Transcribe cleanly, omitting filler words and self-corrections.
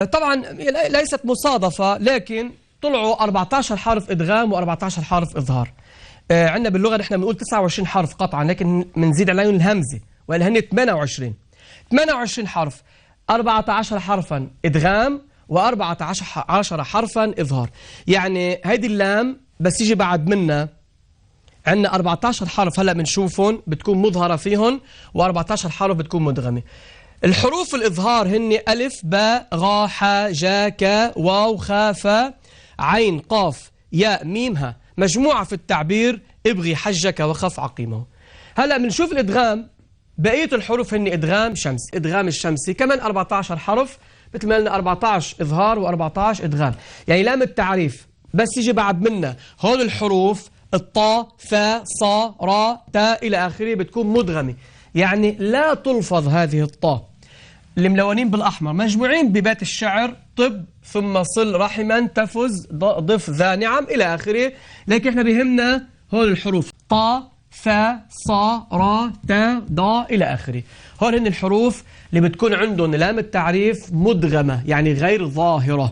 طبعا ليست مصادفة، لكن طلعوا 14 حرف إدغام و14 حرف إظهار. عندنا باللغة نحن بنقول 29 حرف قطعا، لكن بنزيد عليهم الهمزة وإلا هن 28 حرف، 14 حرفا إدغام و14 حرفا إظهار. يعني هيدي اللام بس يجي بعد منا عندنا 14 حرف هلا بنشوفهم بتكون مظهرة فيهم، و14 حرف بتكون مدغمة. الحروف الإظهار هن ألف باء غاء حاء جاء كاء واو خاء فاء عين قاف ياء ميم ها، مجموعة في التعبير ابغي حجك وخف عقيمه. هلا بنشوف الإدغام، بقية الحروف هن إدغام شمس، إدغام الشمسي كمان 14 حرف، مثل ما قلنا 14 إظهار و14 إدغام. يعني لام التعريف بس يجي بعد منا هول الحروف الطاء ثاء صا را تاء إلى آخره بتكون مدغمة، يعني لا تلفظ هذه الطاء. الملونين بالأحمر مجموعين ببيت الشعر طب ثم صل رحما تفز ضف ذا نعم إلى آخره، لكن احنا بيهمنا هول الحروف طاء ثاء صا را تا ضا إلى آخره. هول هن الحروف اللي بتكون عندهم لام التعريف مدغمة، يعني غير ظاهرة.